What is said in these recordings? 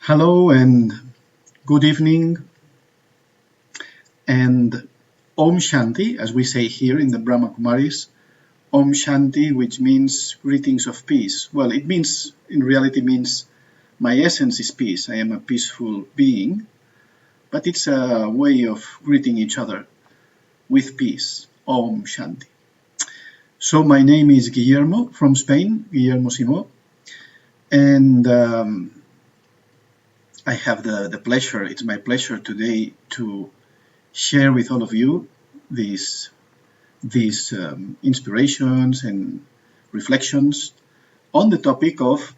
Hello and good evening and Om Shanti, as we say here in the Brahma Kumaris, Om Shanti, which means greetings of peace. Well, it means, in reality means my essence is peace. I am a peaceful being, but it's a way of greeting each other with peace. Om Shanti. So my name is Guillermo from Spain, Guillermo Simó, and I have the pleasure, it's my pleasure today to share with all of you these inspirations and reflections on the topic of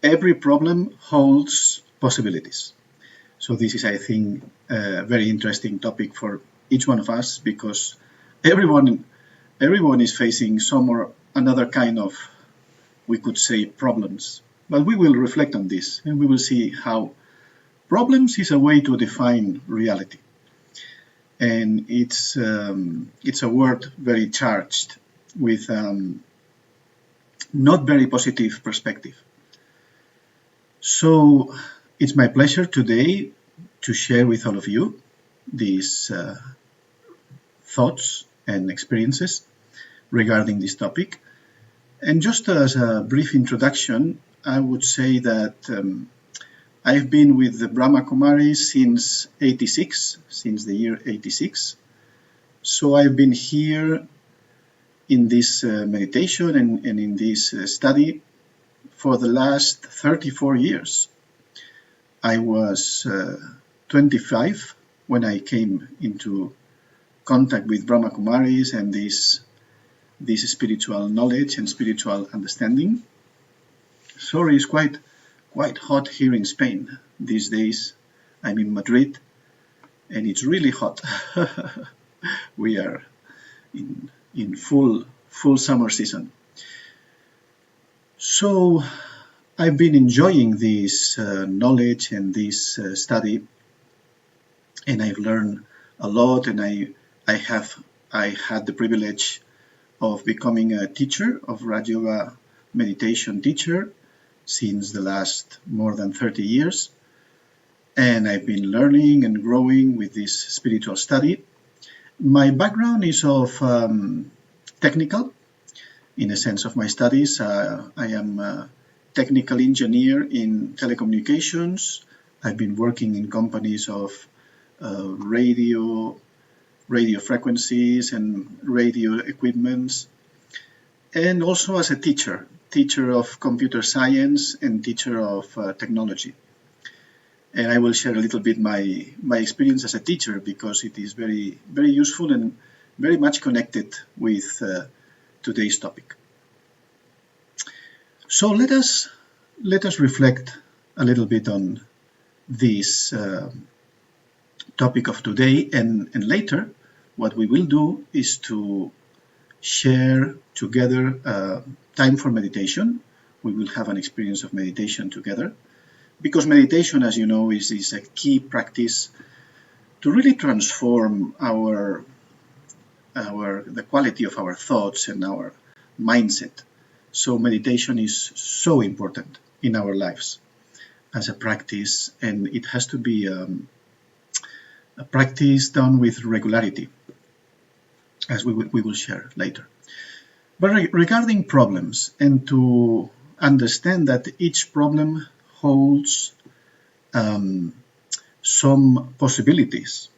every problem holds possibilities. So this is, I think, a very interesting topic for each one of us because everyone is facing some or another kind of, we could say, problems. But we will reflect on this and we will see how problems is a way to define reality. And it's a word very charged with not very positive perspective. So it's my pleasure today to share with all of you these thoughts and experiences regarding this topic. And just as a brief introduction, I would say that I've been with the Brahma Kumaris since the year 86. So I've been here in this meditation and in this study for the last 34 years. I was 25 when I came into contact with Brahma Kumaris and this spiritual knowledge and spiritual understanding. Sorry, it's quite hot here in Spain these days. I'm in Madrid and it's really hot. We are in full summer season. So I've been enjoying this knowledge and this study, and I've learned a lot, and I had the privilege of becoming a teacher, of Raj Yoga meditation teacher, since the last more than 30 years. And I've been learning and growing with this spiritual study. My background is of technical, in a sense of my studies. I am a technical engineer in telecommunications. I've been working in companies of radio frequencies and radio equipments, and also as a teacher of computer science and teacher of technology. And I will share a little bit my experience as a teacher because it is very, very useful and very much connected with today's topic. So let us reflect a little bit on this topic of today, and later what we will do is to share together time for meditation. We will have an experience of meditation together, because meditation, as you know, is a key practice to really transform the quality of our thoughts and our mindset. So meditation is so important in our lives as a practice, and it has to be a practice done with regularity, as we will share later. But regarding problems, and to understand that each problem holds some possibilities,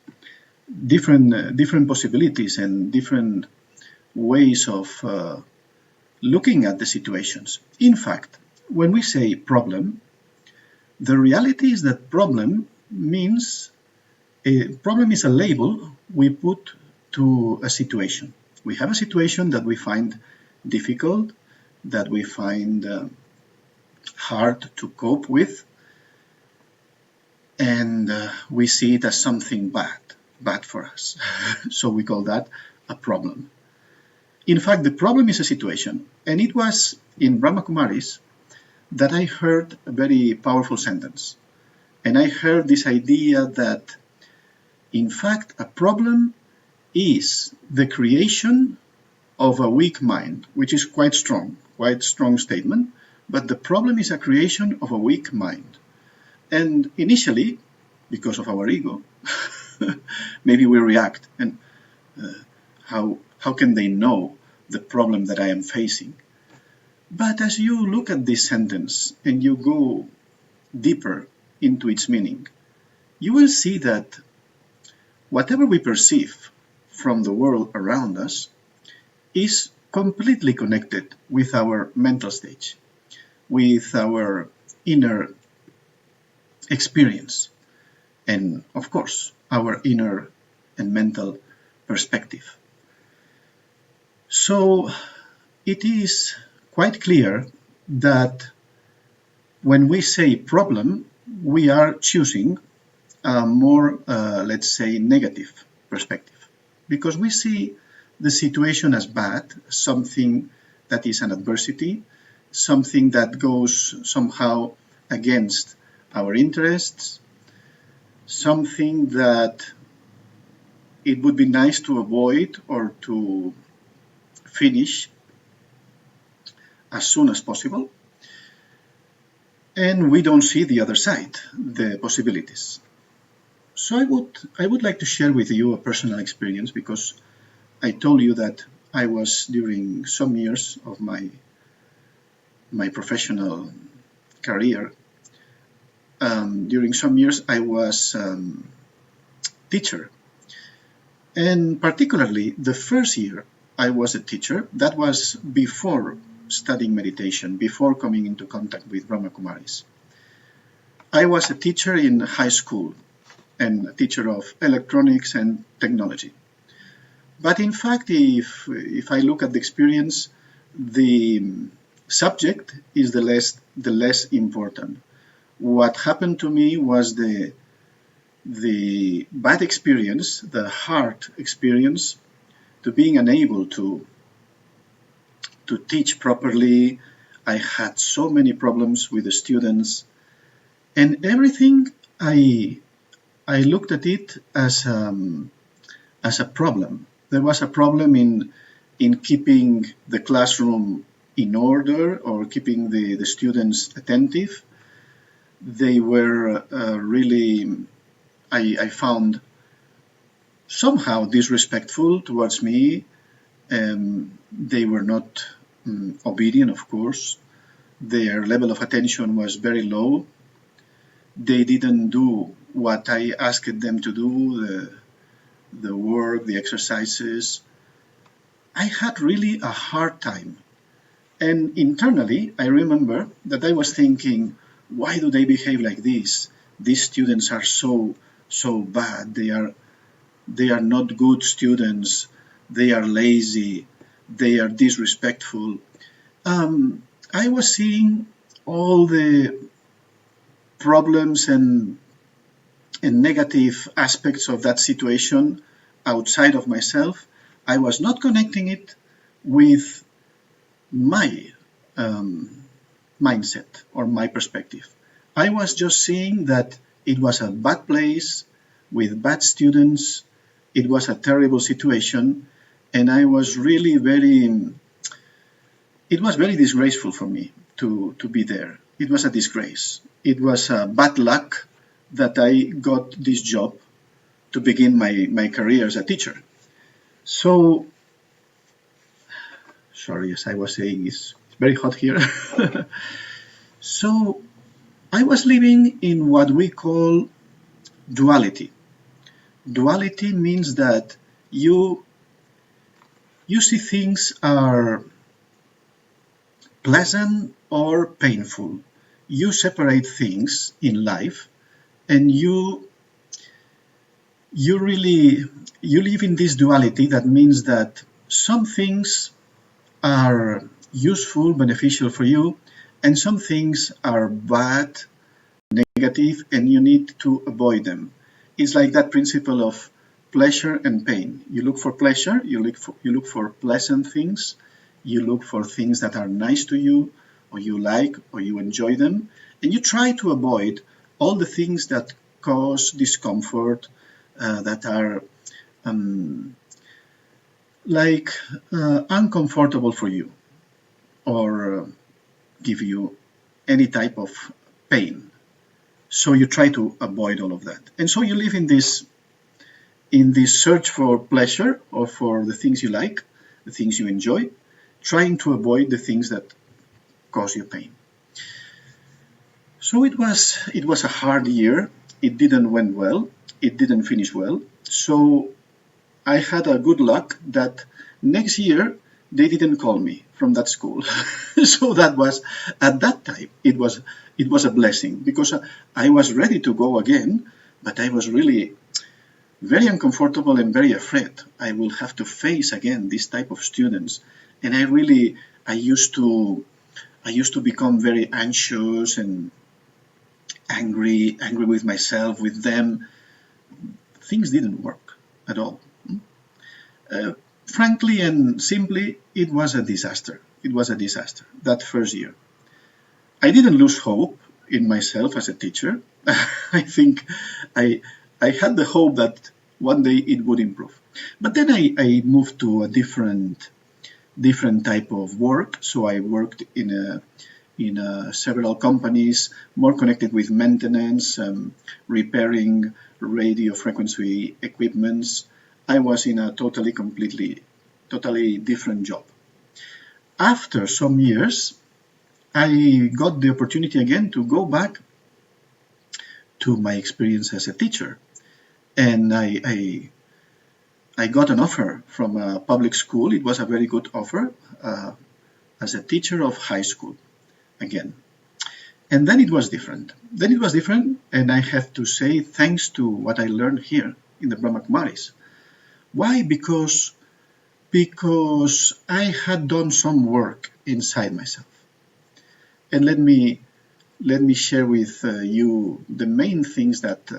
different possibilities and different ways of looking at the situations. In fact, when we say problem, the reality is that problem is a label we put to a situation. We have a situation that we find difficult, that we find hard to cope with, and we see it as something bad for us. So we call that a problem. In fact, the problem is a situation, and it was in Brahma Kumaris that I heard a very powerful sentence. And I heard this idea that, in fact, a problem is the creation of a weak mind, which is quite strong statement, but the problem is a creation of a weak mind. And initially, because of our ego, maybe we react and how can they know the problem that I am facing? But as you look at this sentence and you go deeper into its meaning, you will see that whatever we perceive from the world around us is completely connected with our mental stage, with our inner experience, and of course, our inner and mental perspective. So it is quite clear that when we say problem, we are choosing a more, let's say, negative perspective, because we see the situation as bad, something that is an adversity, something that goes somehow against our interests, something that it would be nice to avoid or to finish as soon as possible. And we don't see the other side, the possibilities. So I would like to share with you a personal experience, because I told you that I was, during some years of my professional career, during some years I was teacher. And particularly the first year I was a teacher, that was before studying meditation, before coming into contact with Brahma Kumaris. I was a teacher in high school and a teacher of electronics and technology. But in fact, if I look at the experience, the subject is the less important. What happened to me was the bad experience, the hard experience, to being unable to teach properly. I had so many problems with the students, and everything I looked at it as a problem. There was a problem in keeping the classroom in order or keeping the students attentive. They were really, I found, somehow disrespectful towards me. They were not obedient, of course. Their level of attention was very low. They didn't do what I asked them to do, the work, the exercises. I had really a hard time. And internally, I remember that I was thinking, why do they behave like this? These students are so bad. They are not good students. They are lazy. They are disrespectful. I was seeing all the problems and negative aspects of that situation outside of myself. I was not connecting it with my mindset or my perspective. I was just seeing that it was a bad place with bad students. It was a terrible situation, and I was really it was very disgraceful for me to be there. It was a disgrace. It was a bad luck that I got this job to begin my career as a teacher. So, sorry, as I was saying, it's very hot here. So, I was living in what we call duality. Duality means that you see things are pleasant or painful. You separate things in life, and you live in this duality. That means that some things are useful, beneficial for you, and some things are bad, negative, and you need to avoid them. It's like that principle of pleasure and pain. You look for pleasure, you look for pleasant things, you look for things that are nice to you, or you like, or you enjoy them, and you try to avoid all the things that cause discomfort, that are uncomfortable for you, or give you any type of pain. So you try to avoid all of that. And so you live in this search for pleasure or for the things you like, the things you enjoy, trying to avoid the things that cause you pain. So it was a hard year. It didn't went well. It didn't finish well. So I had a good luck that next year they didn't call me from that school. So that was, at that time, it was a blessing, because I was ready to go again, but I was really very uncomfortable and very afraid. I will have to face again this type of students, and I used to become very anxious and angry with myself, with them. Things didn't work at all. Frankly and simply, it was a disaster. It was a disaster, that first year. I didn't lose hope in myself as a teacher. I think I had the hope that one day it would improve. But then I moved to a different type of work. So I worked in several companies, more connected with maintenance, repairing radio frequency equipments. I was in a totally different job. After some years, I got the opportunity again to go back to my experience as a teacher. And I got an offer from a public school. It was a very good offer as a teacher of high school again. And then it was different. And I have to say thanks to what I learned here in the Brahma Kumaris. Why? Because I had done some work inside myself. And let me share with you the main things that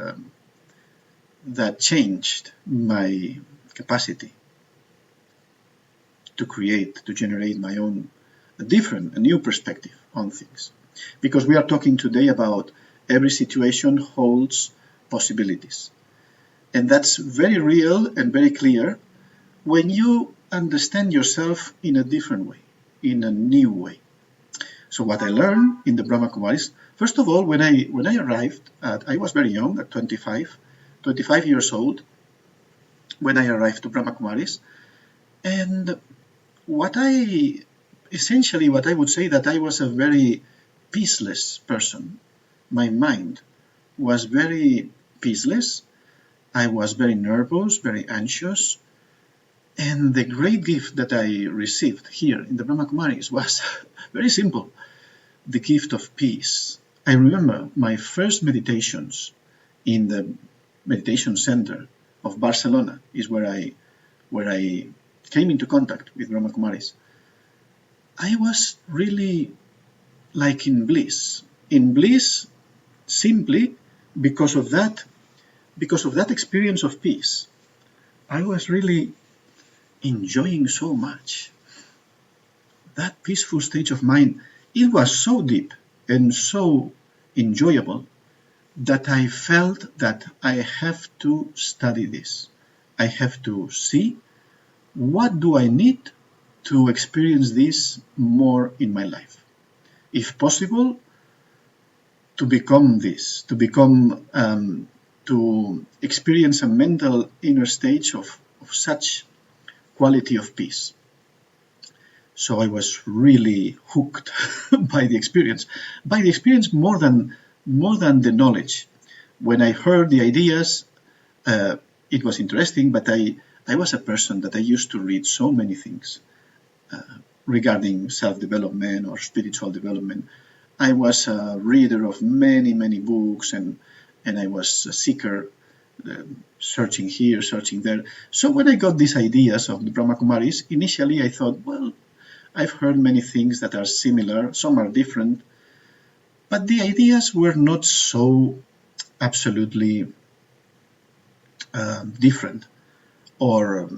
changed my capacity to generate my own a new perspective on things. Because we are talking today about every situation holds possibilities. And that's very real and very clear when you understand yourself in a different way, in a new way. So what I learned in the Brahma Kumaris, first of all, when I arrived, I was very young, at 25 years old, when I arrived to Brahma Kumaris. And what I would say that I was a very peaceless person. My mind was very peaceless. I was very nervous, very anxious. And the great gift that I received here in the Brahma Kumaris was very simple, the gift of peace. I remember my first meditations in the meditation center of Barcelona is where I came into contact with Brahma Kumaris. I was really like in bliss simply because of that experience of peace. I was really enjoying so much that peaceful state of mind. It was so deep and so enjoyable that I felt that I have to study this. I have to see what do I need to experience this more in my life. If possible, to experience a mental inner stage of such quality of peace. So I was really hooked by the experience more than the knowledge. When I heard the ideas, it was interesting, but I was a person that I used to read so many things regarding self-development or spiritual development. I was a reader of many, many books, and I was a seeker, searching here, searching there. So when I got these ideas of the Brahma Kumaris, initially I thought, well, I've heard many things that are similar, some are different, but the ideas were not so absolutely different, or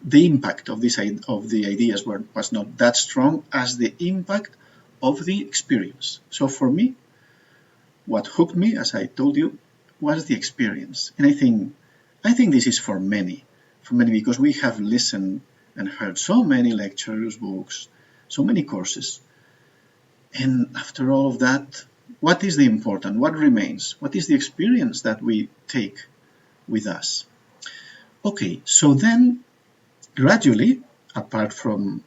the impact of the ideas was not that strong as the impact of the experience. So for me, what hooked me, as I told you, was the experience. And I think this is for many, because we have listened and heard so many lectures, books, so many courses. And after all of that, what is the important? What remains? What is the experience that we take with us? Okay, so then gradually, apart from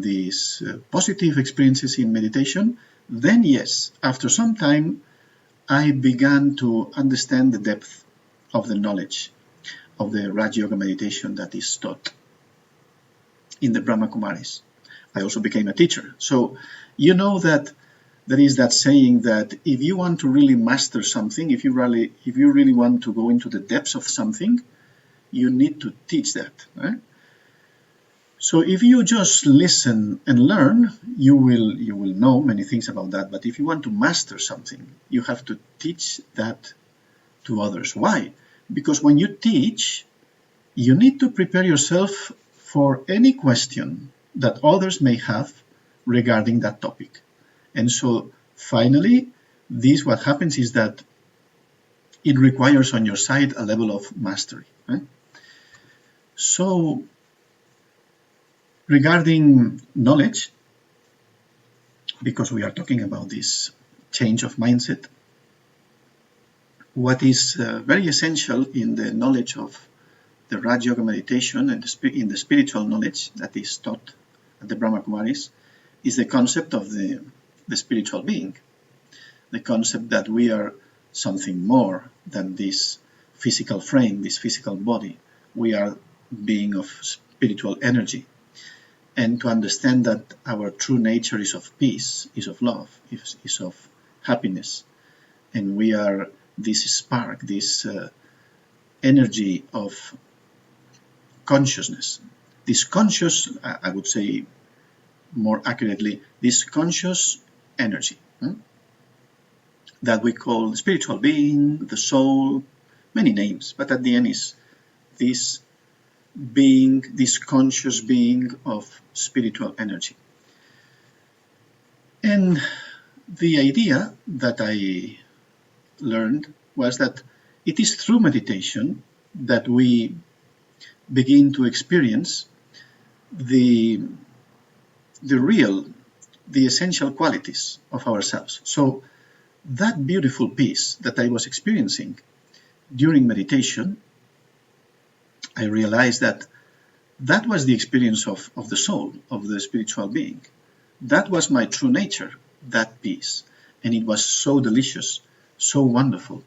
these positive experiences in meditation, then yes, after some time, I began to understand the depth of the knowledge of the Raja Yoga meditation that is taught in the Brahma Kumaris. I also became a teacher. So you know that there is that saying that if you want to really master something, if you really want to go into the depths of something, you need to teach that. Right? So if you just listen and learn, you will know many things about that. But if you want to master something, you have to teach that to others. Why? Because when you teach, you need to prepare yourself for any question that others may have regarding that topic. And so finally, what happens is that it requires on your side a level of mastery. Right? So regarding knowledge, because we are talking about this change of mindset, what is very essential in the knowledge of the Raja Yoga meditation and in the spiritual knowledge that is taught at the Brahma Kumaris is the concept of the spiritual being, the concept that we are something more than this physical frame, this physical body. We are being of spiritual energy. And to understand that our true nature is of peace, is of love, is of happiness. And we are this spark, this energy of consciousness. This conscious, I would say more accurately, this conscious energy that we call spiritual being, the soul, many names, but at the end is this being, this conscious being of spiritual energy. And the idea that I learned was that it is through meditation that we begin to experience the essential qualities of ourselves. So that beautiful peace that I was experiencing during meditation, I realized that was the experience of the soul, of the spiritual being. That was my true nature, that peace. And it was so delicious, so wonderful,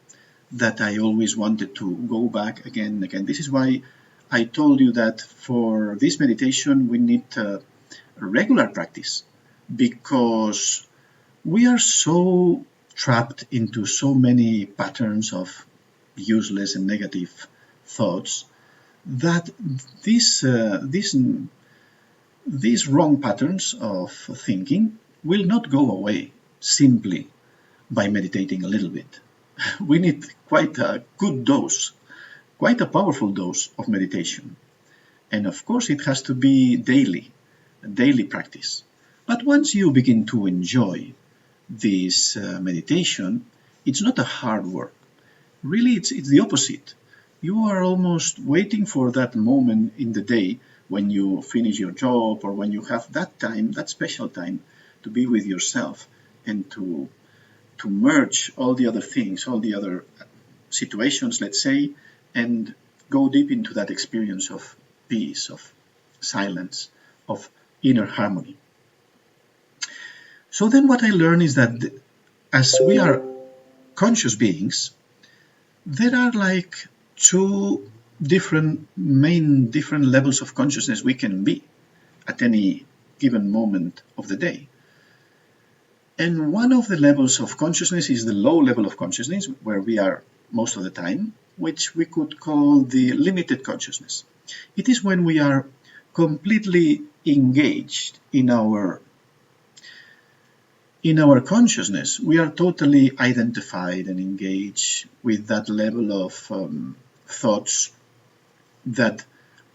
that I always wanted to go back again and again. This is why I told you that for this meditation we need a regular practice, because we are so trapped into so many patterns of useless and negative thoughts that these wrong patterns of thinking will not go away simply by meditating a little bit. We need quite a good dose, quite a powerful dose of meditation. And of course it has to be a daily practice. But once you begin to enjoy this meditation, it's not a hard work. Really, it's the opposite. You are almost waiting for that moment in the day when you finish your job or when you have that time, that special time to be with yourself and to merge all the other things, all the other situations, let's say, and go deep into that experience of peace, of silence, of inner harmony. So then what I learned is that as we are conscious beings, there are like two different levels of consciousness we can be at any given moment of the day. And one of the levels of consciousness is the low level of consciousness, where we are most of the time, which we could call the limited consciousness. It is when we are completely engaged in our consciousness. We are totally identified and engaged with that level of thoughts that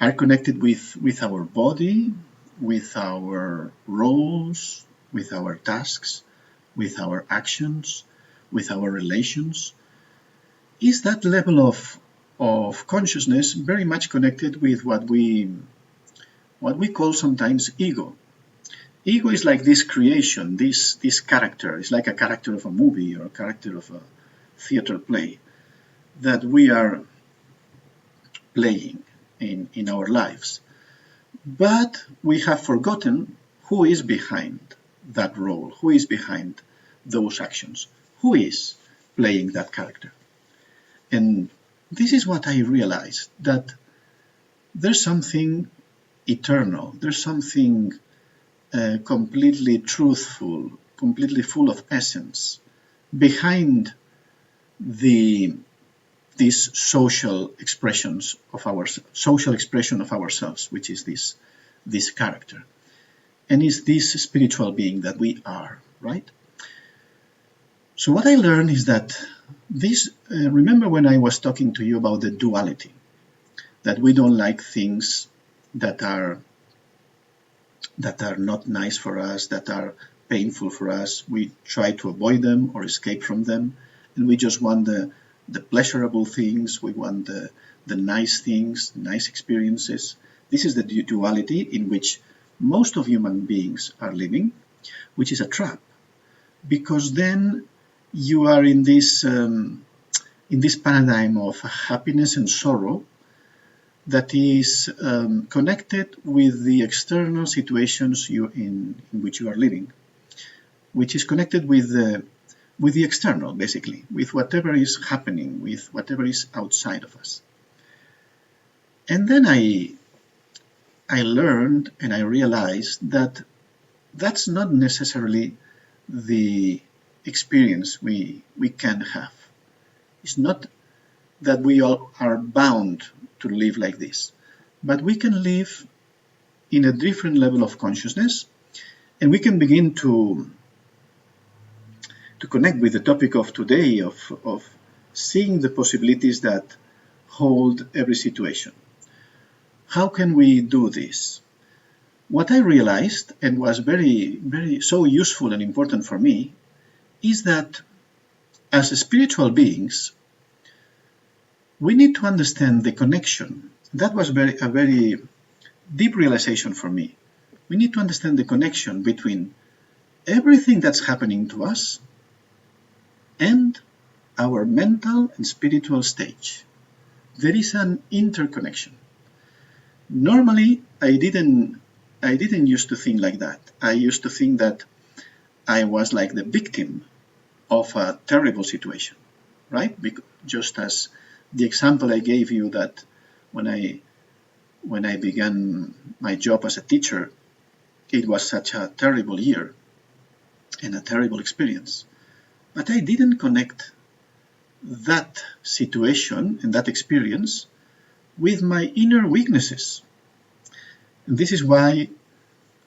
are connected with our body, with our roles, with our tasks, with our actions, with our relations. Is that level of consciousness very much connected with what we call sometimes ego. Ego is like this creation, this character. It's like a character of a movie or a character of a theater play that we are playing in our lives. But we have forgotten who is behind that role, who is behind those actions, who is playing that character. And this is what I realized, that there's something eternal, there's something completely truthful, completely full of essence behind these social expression of ourselves, which is this character, and is this spiritual being that we are, right? So what I learned is that this. Remember when I was talking to you about the duality, that we don't like things that are not nice for us, that are painful for us. We try to avoid them or escape from them, and we just want the pleasurable things. We want the nice things, nice experiences. This is the duality in which most of human beings are living, which is a trap, because then you are in this paradigm of happiness and sorrow that is connected with the external situations in which you are living, which is connected with the external, basically, with whatever is happening, with whatever is outside of us. And then I learned and I realized that that's not necessarily the experience we can have. It's not that we all are bound to live like this, but we can live in a different level of consciousness, and we can begin to connect with the topic of today of seeing the possibilities that hold every situation. How can we do this? What I realized, and was very so useful and important for me, is that as spiritual beings, we need to understand the connection. That was a very deep realization for me. We need to understand the connection between everything that's happening to us and our mental and spiritual stage. There is an interconnection. Normally, I didn't used to think like that. I used to think that I was like the victim of a terrible situation, right? Just as the example I gave you, that when I began my job as a teacher, it was such a terrible year and a terrible experience. But I didn't connect that situation and that experience with my inner weaknesses. And this is why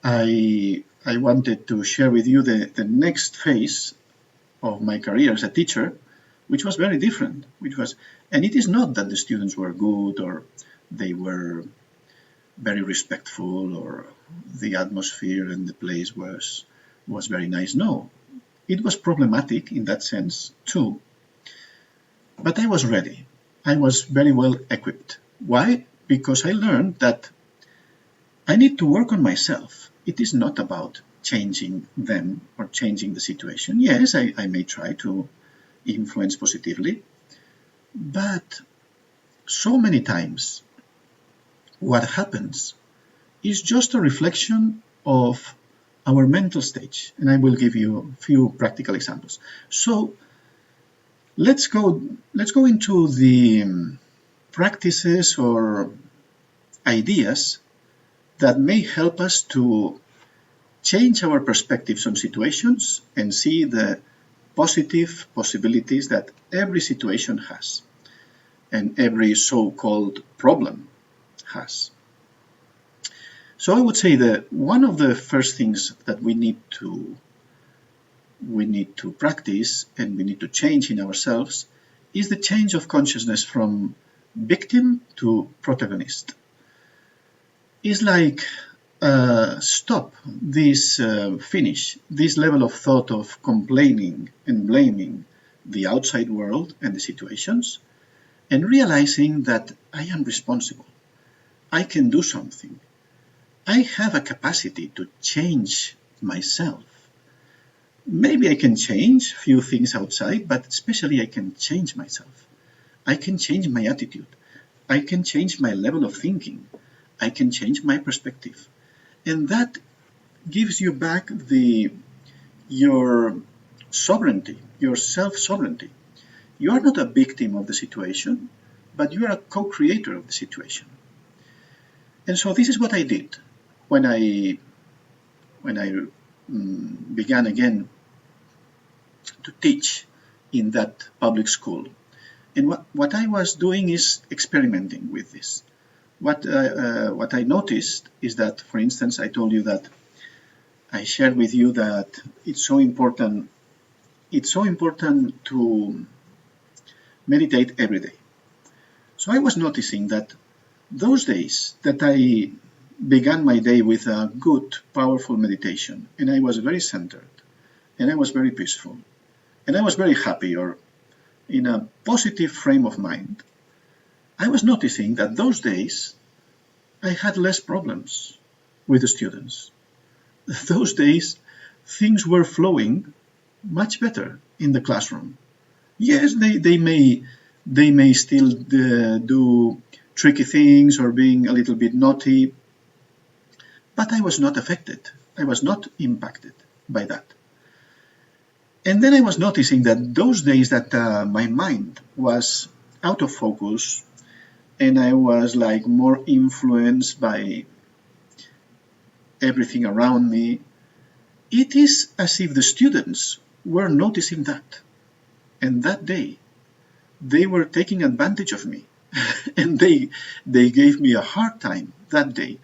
I wanted to share with you the next phase of my career as a teacher, which was very different. And it is not that the students were good or they were very respectful or the atmosphere and the place was very nice. No, it was problematic in that sense too. But I was ready. I was very well equipped. Why? Because I learned that I need to work on myself. It is not about changing them or changing the situation. Yes, I may try to influence positively, but so many times what happens is just a reflection of our mental stage, and I will give you a few practical examples. So let's go into the practices or ideas that may help us to change our perspectives on situations and see the positive possibilities that every situation has and every so-called problem has. So I would say that one of the first things that we need to practice and we need to change in ourselves is the change of consciousness from victim to protagonist. It's like stop this finish this level of thought of complaining and blaming the outside world and the situations, and realizing that I am responsible. I can do something. I have a capacity to change myself. Maybe I can change a few things outside, but especially I can change myself. I can change my attitude. I can change my level of thinking. I can change my perspective. And that gives you back your sovereignty, your self-sovereignty. You are not a victim of the situation, but you are a co-creator of the situation. And so this is what I did when I began again to teach in that public school. And what I was doing is experimenting with this. What I noticed is that, for instance, I told you that I shared with you that it's so important to meditate every day. So I was noticing that those days that I began my day with a good, powerful meditation, and I was very centered, and I was very peaceful, and I was very happy or in a positive frame of mind, I was noticing that those days I had less problems with the students. Those days things were flowing much better in the classroom. Yes, they may still do tricky things or being a little bit naughty, but I was not affected. I was not impacted by that. And then I was noticing that those days that my mind was out of focus and I was like more influenced by everything around me, it is as if the students were noticing that. And that day, they were taking advantage of me. And they gave me a hard time that day.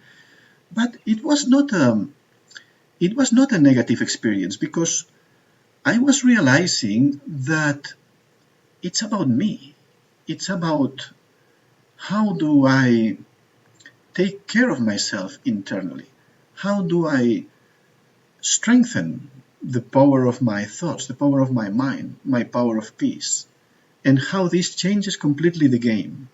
But it was not a negative experience, because I was realizing that it's about me. It's about how do I take care of myself internally? How do I strengthen the power of my thoughts, the power of my mind, my power of peace, and how this changes completely the game.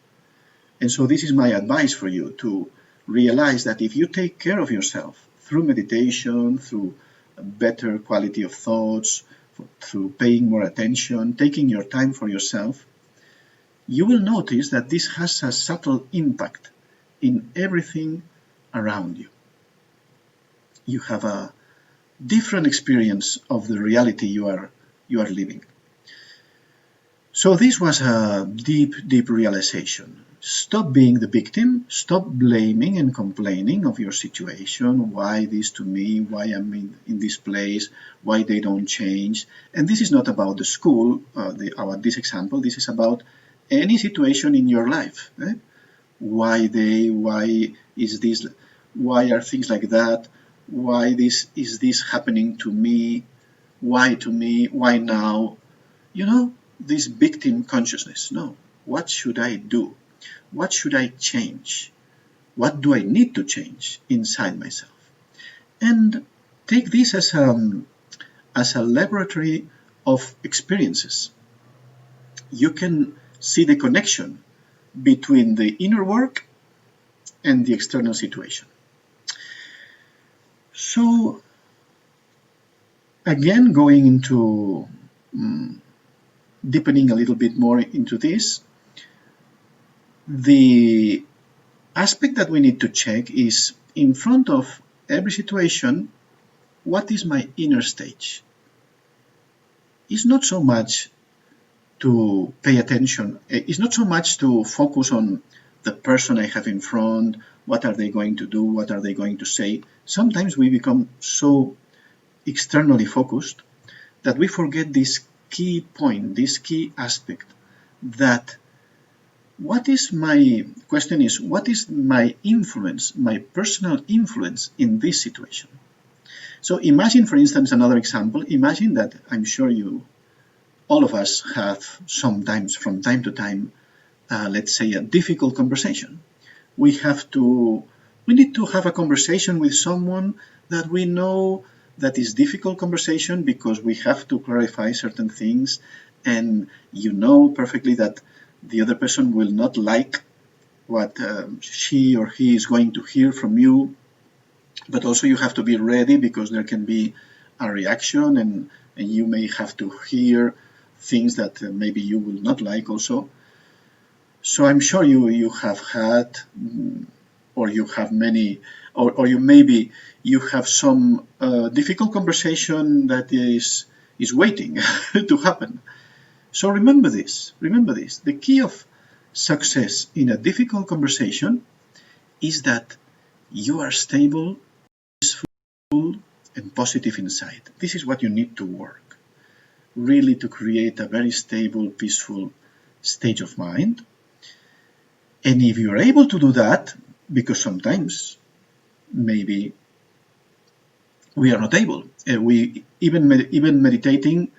And so this is my advice for you, to realize that if you take care of yourself through meditation, through a better quality of thoughts, through paying more attention, taking your time for yourself, you will notice that this has a subtle impact in everything around you. You have a different experience of the reality you are living. So this was a deep, deep realization. Stop being the victim, stop blaming and complaining of your situation, why this to me, why I'm in this place, why they don't change. And this is not about the school, this example, this is about any situation in your life. Why is this, why are things like that, why is this happening to me, why now? This victim consciousnness. No, what should I do? What should I change? What do I need to change inside myself? And take this as a laboratory of experiences. You can see the connection between the inner work and the external situation. So, again, going into deepening a little bit more into this, the aspect that we need to check is, in front of every situation, what is my inner stage? It's not so much to pay attention, it's not so much to focus on the person I have in front, what are they going to do, what are they going to say. Sometimes we become so externally focused that we forget this key point, this key aspect, that what is my influence, my personal influence in this situation? So imagine, for instance, another example. Imagine that, I'm sure all of us have sometimes, from time to time, let's say a difficult conversation. We need to have a conversation with someone that we know that is difficult conversation, because we have to clarify certain things, and you know perfectly that the other person will not like what she or he is going to hear from you. But also you have to be ready, because there can be a reaction, and you may have to hear things that maybe you will not like also. So I'm sure you have had, or you have many, or you maybe you have some difficult conversation that is waiting to happen. So remember this. The key of success in a difficult conversation is that you are stable, peaceful, and positive inside. This is what you need to work, really, to create a very stable, peaceful state of mind. And if you're able to do that, because sometimes maybe we are not able, we even meditating,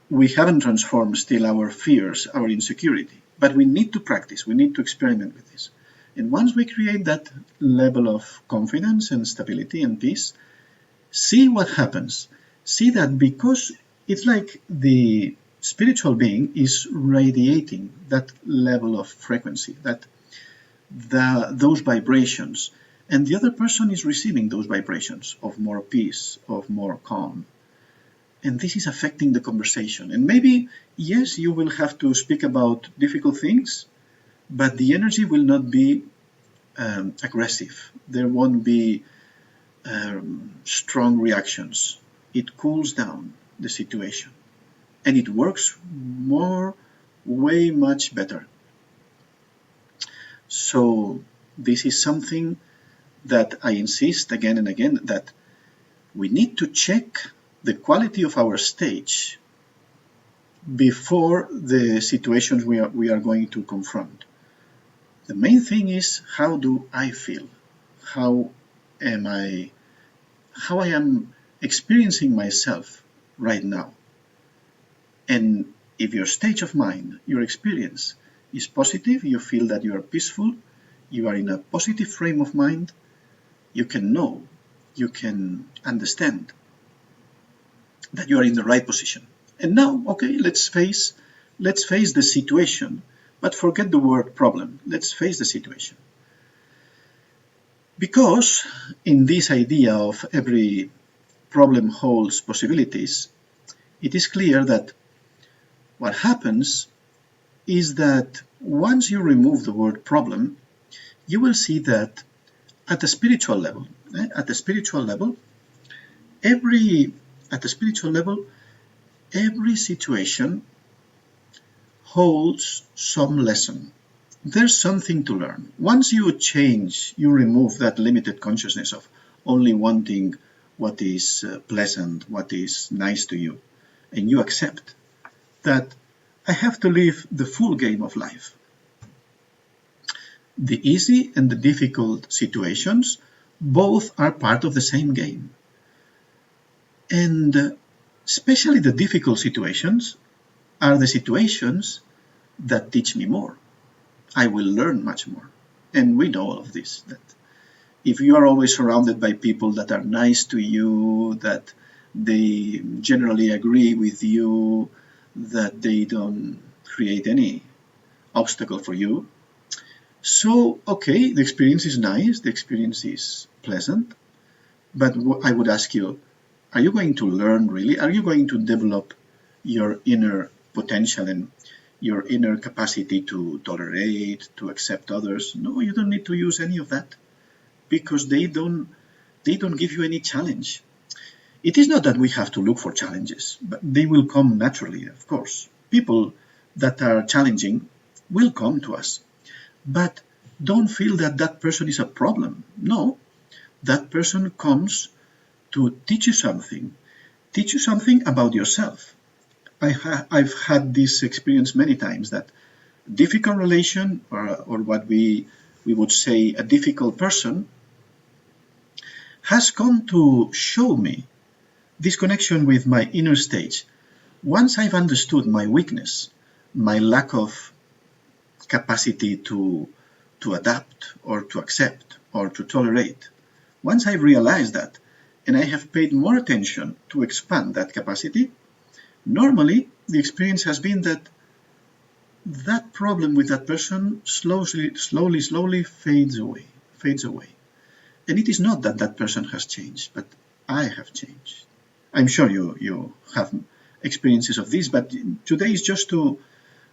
we haven't transformed still our fears, our insecurity, but we need to practice, we need to experiment with this. And once we create that level of confidence and stability and peace, see what happens. See that, because it's like the spiritual being is radiating that level of frequency, those vibrations, and the other person is receiving those vibrations of more peace, of more calm. And this is affecting the conversation. And maybe, yes, you will have to speak about difficult things, but the energy will not be aggressive. There won't be strong reactions. It cools down the situation, and it works way much better. So this is something that I insist again and again, that we need to check the quality of our stage before the situations we are going to confront. The main thing is, how do I feel? How I am experiencing myself right now. And if your state of mind, your experience is positive, you feel that you are peaceful, you are in a positive frame of mind, you can know, you can understand that you are in the right position. And now, okay, let's face the situation, but forget the word problem. Let's face the situation. Because in this idea of every problem holds possibilities, it is clear that what happens is that once you remove the word problem, you will see that at the spiritual level, every situation holds some lesson. There's something to learn. Once you change, you remove that limited consciousness of only wanting what is pleasant, what is nice to you, and you accept that I have to live the full game of life. The easy and the difficult situations, both are part of the same game. And especially the difficult situations are the situations that teach me more. I will learn much more. And we know all of this, that if you are always surrounded by people that are nice to you, that they generally agree with you, that they don't create any obstacle for you. So, okay, the experience is nice, the experience is pleasant, but I would ask you, are you going to learn really? Are you going to develop your inner potential and your inner capacity to tolerate, to accept others? No, you don't need to use any of that, because they don't give you any challenge. It is not that we have to look for challenges, but they will come naturally, of course. People that are challenging will come to us. But don't feel that that person is a problem. No, that person comes to teach you something about yourself. I've had this experience many times, that difficult relation, or what we would say a difficult person, has come to show me this connection with my inner stage. Once I've understood my weakness, my lack of capacity to adapt or to accept or to tolerate, once I've realized that, and I have paid more attention to expand that capacity, normally the experience has been that that problem with that person slowly fades away. And it is not that that person has changed, but I have changed. I'm sure you have experiences of this, but today is just to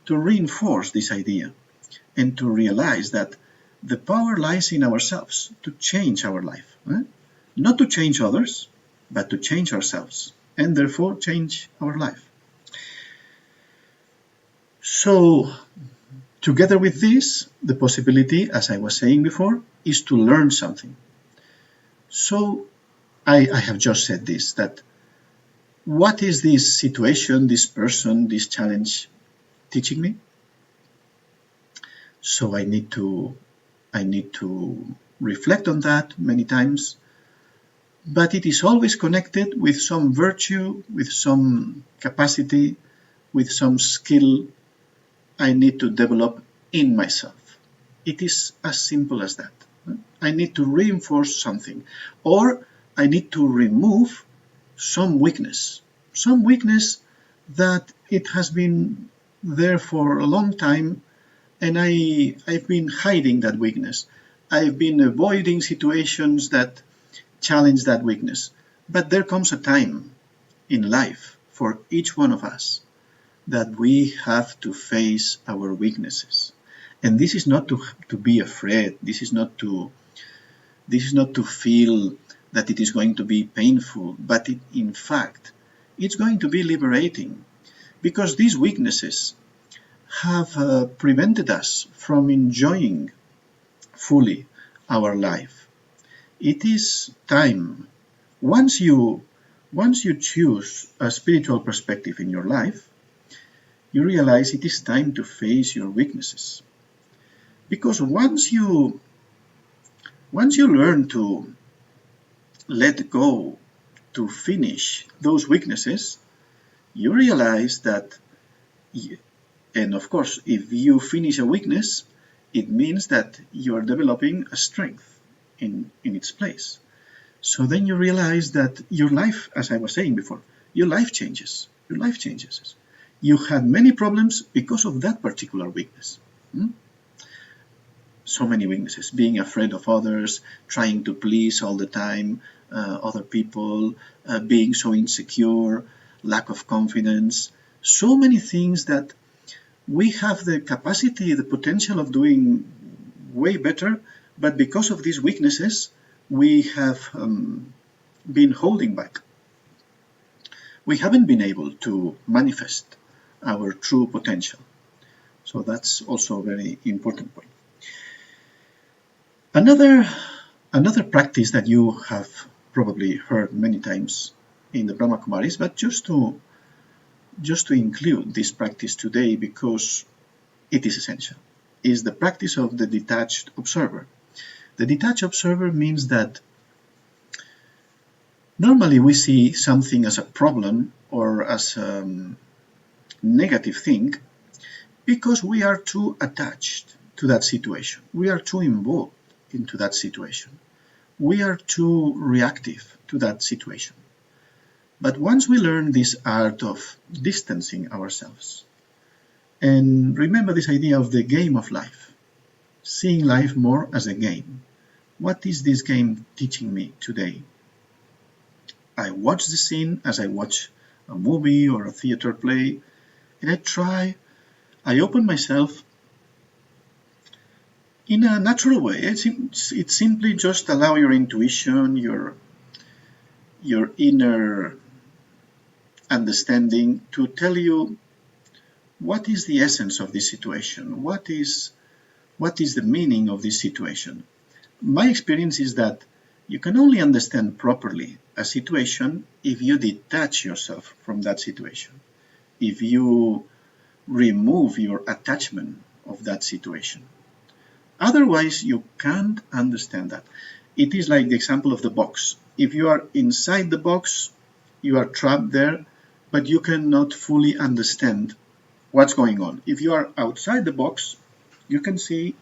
reinforce this idea and to realize that the power lies in ourselves to change our life. Not to change others, but to change ourselves, and therefore change our life. So, together with this, the possibility, as I was saying before, is to learn something. So, I have just said this, that what is this situation, this person, this challenge teaching me? So I need to reflect on that many times, but it is always connected with some virtue, with some capacity, with some skill I need to develop in myself. It is as simple as that. I need to reinforce something, or I need to remove some weakness that it has been there for a long time, and I've been hiding that weakness. I've been avoiding situations that challenge that weakness. But there comes a time in life for each one of us that we have to face our weaknesses. And this is not to be afraid. This is not to feel that it is going to be painful, but in fact, it's going to be liberating, because these weaknesses have prevented us from enjoying fully our life. It is time. Once you choose a spiritual perspective in your life, you realize it is time to face your weaknesses. Because once you learn to let go, to finish those weaknesses, you realize that, and of course, if you finish a weakness, it means that you are developing a strength in its place. So then you realize that your life, as I was saying before, your life changes. Your life changes. You had many problems because of that particular weakness. So many weaknesses, being afraid of others, trying to please all the time other people, being so insecure, lack of confidence, so many things that we have the capacity, the potential of doing way better, but because of these weaknesses, we have been holding back. We haven't been able to manifest our true potential. So that's also a very important point. Another practice that you have probably heard many times in the Brahma Kumaris, but just to include this practice today because it is essential, is the practice of the detached observer. The detached observer means that normally we see something as a problem or as a negative thing because we are too attached to that situation. We are too involved into that situation. We are too reactive to that situation. But once we learn this art of distancing ourselves, and remember this idea of the game of life, seeing life more as a game. What is this game teaching me today? I watch the scene as I watch a movie or a theater play, and I open myself in a natural way. It's simply just allow your intuition, your inner understanding to tell you what is the essence of this situation, what is the meaning of this situation. My experience is that you can only understand properly a situation if you detach yourself from that situation, if you remove your attachment of that situation. Otherwise, you can't understand that. It is like the example of the box. If you are inside the box, you are trapped there, but you cannot fully understand what's going on. If you are outside the box, you can see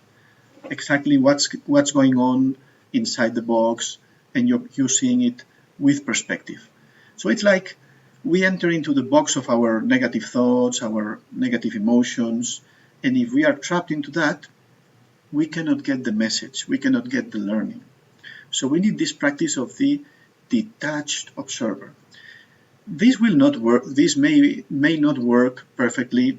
exactly what's going on inside the box, and you're seeing it with perspective. So it's like we enter into the box of our negative thoughts, our negative emotions, and if we are trapped into that, we cannot get the message, we cannot get the learning. So we need this practice of the detached observer. This will not work. This may not work perfectly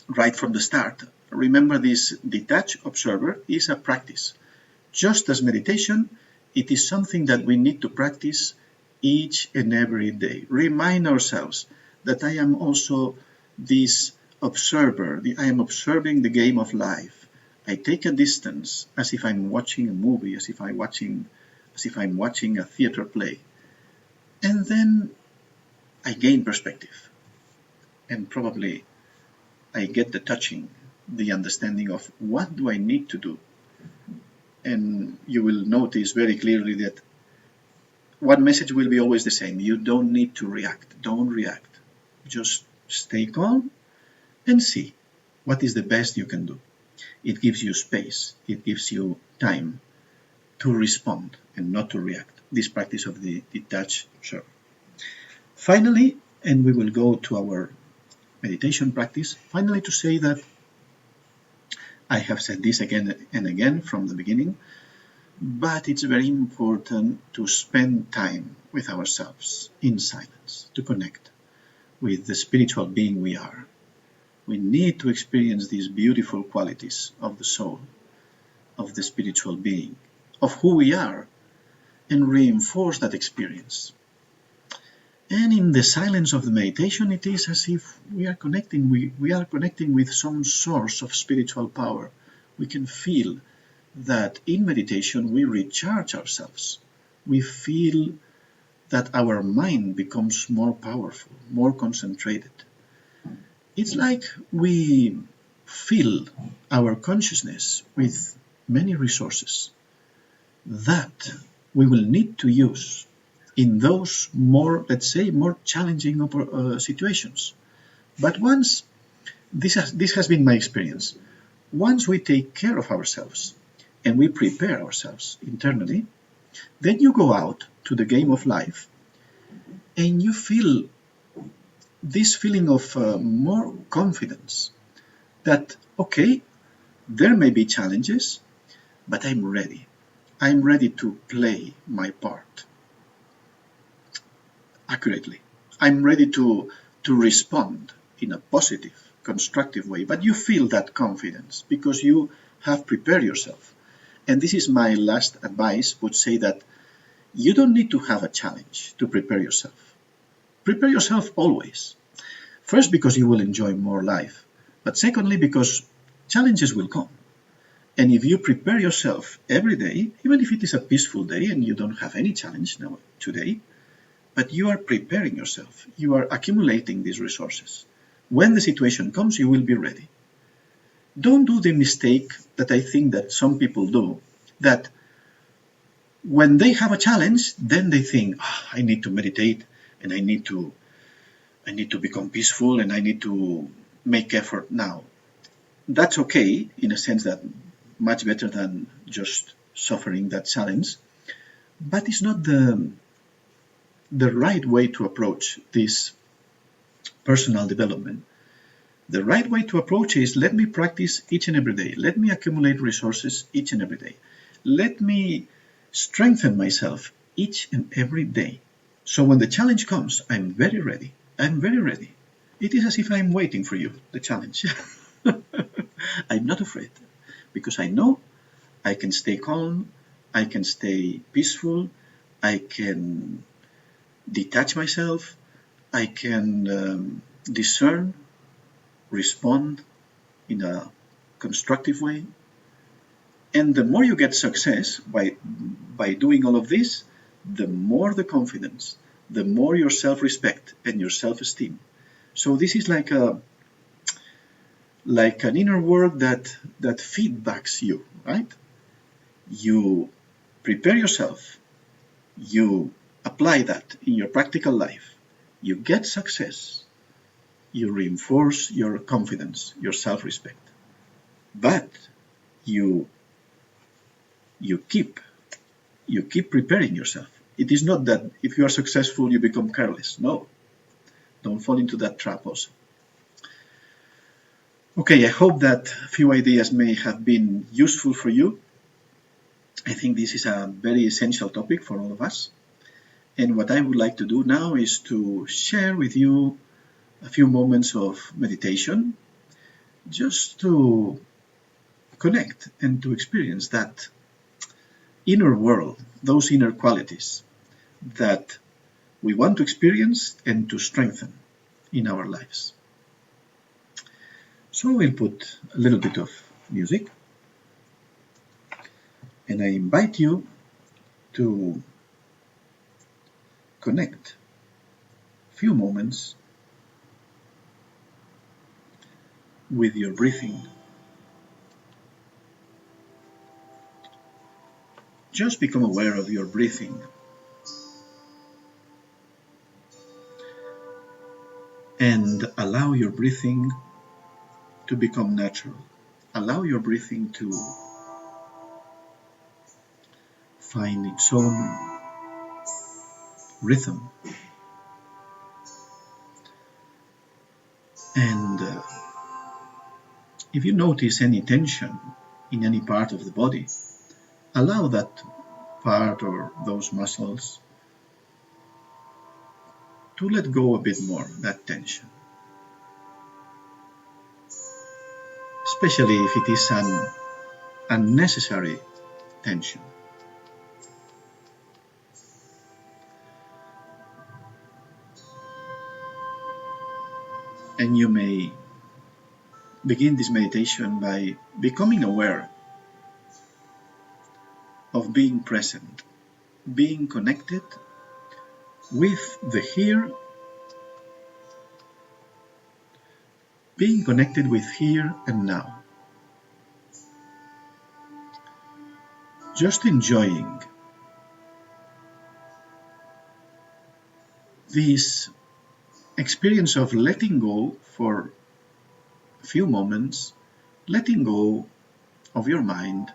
right from the start. Remember, this detached observer is a practice. Just as meditation, it is something that we need to practice each and every day. Remind ourselves that I am also this observer. I am observing the game of life. I take a distance as if I'm watching a movie, as if I'm watching a theater play. And then I gain perspective. And probably I get the touching, the understanding of what do I need to do. And you will notice very clearly that one message will be always the same. You don't need to react. Don't react. Just stay calm and see what is the best you can do. It gives you space. It gives you time to respond and not to react. This practice of the detached observer. Finally, and we will go to our meditation practice, finally to say that I have said this again and again from the beginning, but it's very important to spend time with ourselves in silence, to connect with the spiritual being we are. We need to experience these beautiful qualities of the soul, of the spiritual being, of who we are, and reinforce that experience. And in the silence of the meditation, it is as if we are connecting with some source of spiritual power. We can feel that in meditation we recharge ourselves. We feel that our mind becomes more powerful, more concentrated. It's like we fill our consciousness with many resources that we will need to use in those more, let's say, more challenging situations. But once, this has been my experience, once we take care of ourselves and we prepare ourselves internally, then you go out to the game of life and you feel this feeling of more confidence that, okay, there may be challenges, but I'm ready. I'm ready to play my part accurately. I'm ready to respond in a positive, constructive way. But you feel that confidence because you have prepared yourself. And this is my last advice, would say that you don't need to have a challenge to prepare yourself. Prepare yourself always. First, because you will enjoy more life. But secondly, because challenges will come. And if you prepare yourself every day, even if it is a peaceful day and you don't have any challenge now today, but you are preparing yourself. You are accumulating these resources. When the situation comes, you will be ready. Don't do the mistake that I think that some people do, that when they have a challenge, then they think, I need to meditate and I need to become peaceful and I need to make effort now. That's okay, in a sense that much better than just suffering that challenge, but it's not the right way to approach this personal development. The right way to approach is, let me practice each and every day. Let me accumulate resources each and every day. Let me strengthen myself each and every day. So when the challenge comes, I'm very ready. I'm very ready. It is as if I'm waiting for you, the challenge. I'm not afraid because I know I can stay calm, I can stay peaceful, I can detach myself, I can discern, respond in a constructive way. And the more you get success by doing all of this, the more the confidence, the more your self-respect and your self-esteem. So this is like an inner work that feedbacks you, right? You prepare yourself, you apply that in your practical life, you get success, you reinforce your confidence, your self-respect. But you keep preparing yourself. It is not that if you are successful, you become careless. No, don't fall into that trap also. Okay, I hope that a few ideas may have been useful for you. I think this is a very essential topic for all of us. And what I would like to do now is to share with you a few moments of meditation just to connect and to experience that inner world, those inner qualities that we want to experience and to strengthen in our lives. So we'll put a little bit of music, and I invite you to connect a few moments with your breathing. Just become aware of your breathing and allow your breathing to become natural. Allow your breathing to find its own rhythm. And if you notice any tension in any part of the body, allow that part or those muscles to let go a bit more, that tension. Especially if it is an unnecessary tension. And you may begin this meditation by becoming aware of being present, being connected with the here, being connected with here and now. Just enjoying this experience of letting go for a few moments, letting go of your mind,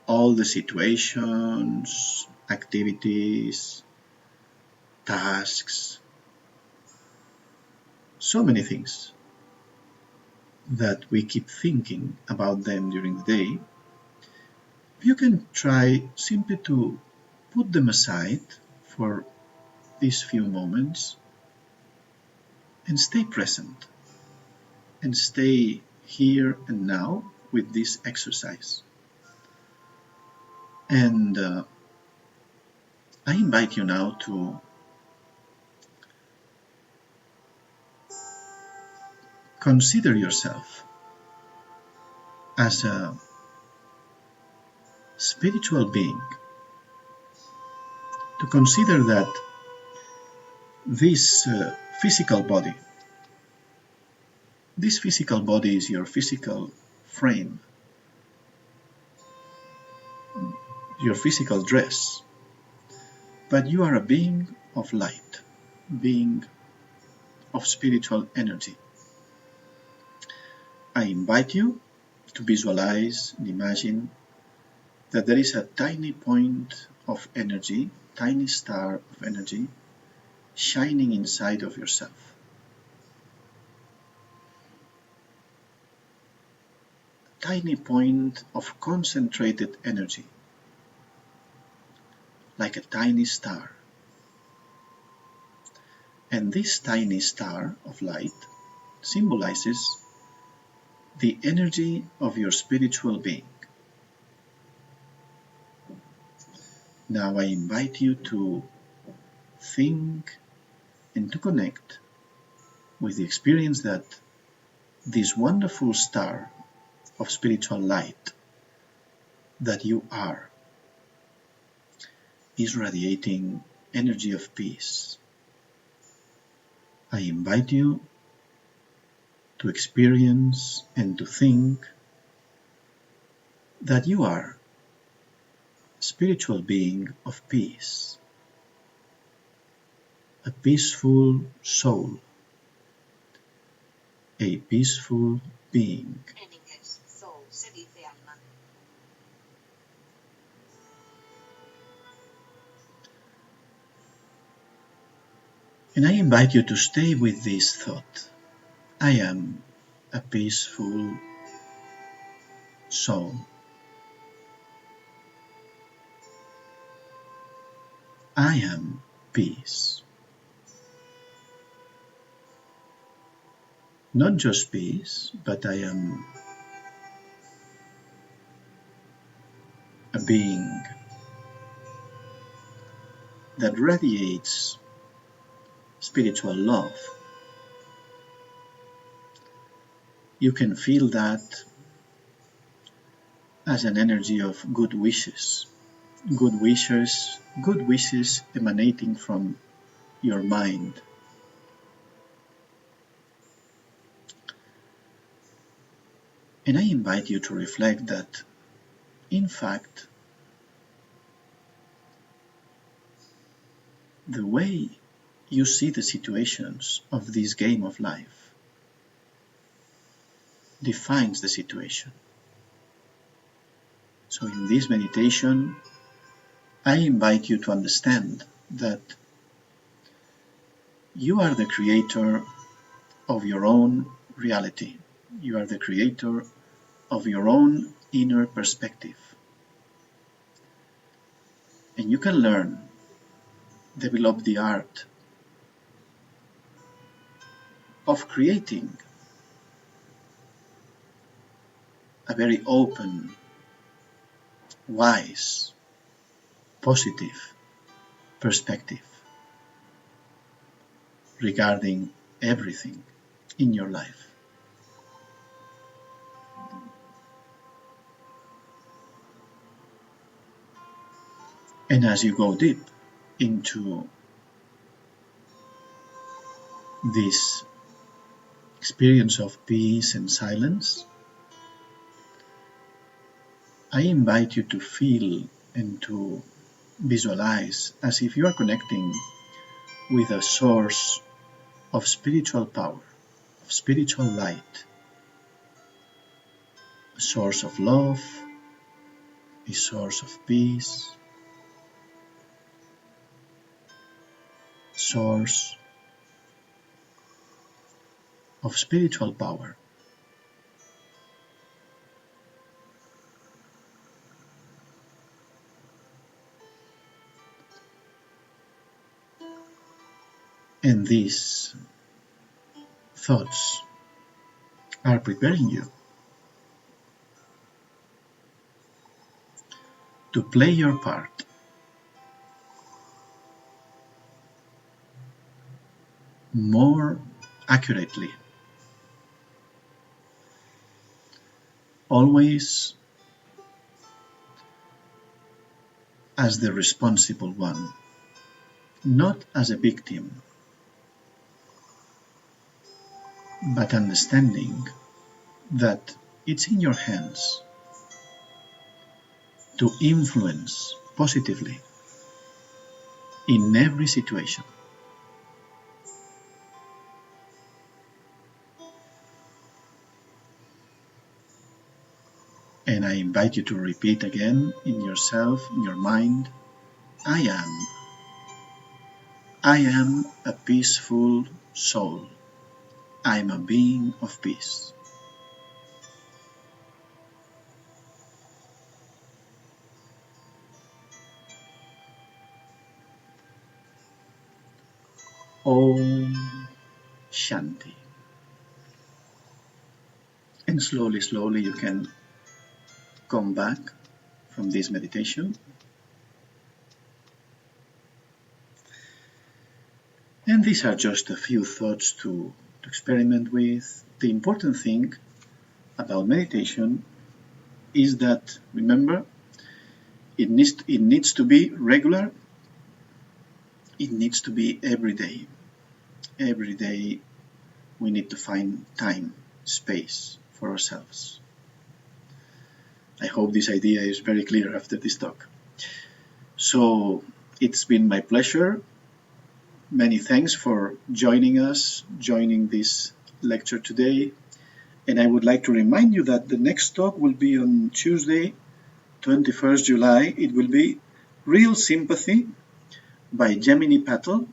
all the situations, activities, tasks, so many things that we keep thinking about them during the day. You can try simply to put them aside for these few moments and stay present and stay here and now with this exercise. And I invite you now to consider yourself as a spiritual being, to consider that this physical body is your physical frame, your physical dress, but you are a being of light, being of spiritual energy. I invite you to visualize and imagine that there is a tiny point of energy, tiny star of energy, shining inside of yourself. A tiny point of concentrated energy, like a tiny star. And this tiny star of light symbolizes the energy of your spiritual being. Now I invite you to think and to connect with the experience that this wonderful star of spiritual light that you are is radiating energy of peace. I invite you to experience and to think that you are a spiritual being of peace, a peaceful soul, a peaceful being. En inglés, soul se dice alma. And I invite you to stay with this thought. I am a peaceful soul. I am peace. Not just peace, but I am a being that radiates spiritual love. You can feel that as an energy of good wishes emanating from your mind. And I invite you to reflect that, in fact, the way you see the situations of this game of life defines the situation. So in this meditation, I invite you to understand that you are the creator of your own reality. You are the creator of your own inner perspective. And you can learn, develop the art of creating a very open, wise, positive perspective regarding everything in your life. And as you go deep into this experience of peace and silence, I invite you to feel and to visualize as if you are connecting with a source of spiritual power, of spiritual light, a source of love, a source of peace, source of spiritual power. And these thoughts are preparing you to play your part more accurately, always as the responsible one, not as a victim, but understanding that it's in your hands to influence positively in every situation. And I invite you to repeat again in yourself, in your mind, I am a peaceful soul. I am a being of peace. Om Shanti. And slowly you can come back from this meditation. And these are just a few thoughts to experiment with. The important thing about meditation is that, remember, it needs to be regular. It needs to be every day. Every day we need to find time, space for ourselves. I hope this idea is very clear after this talk. So it's been my pleasure. Many thanks for joining this lecture today. And I would like to remind you that the next talk will be on Tuesday, 21st July. It will be Real Sympathy by Gemini Patel,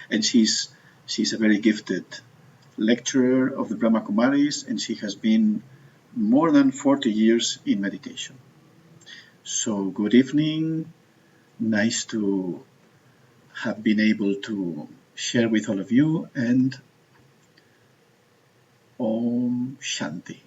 and she's a very gifted lecturer of the Brahma Kumaris, and she has been more than 40 years in meditation. So good evening. Nice to have been able to share with all of you, and Om Shanti.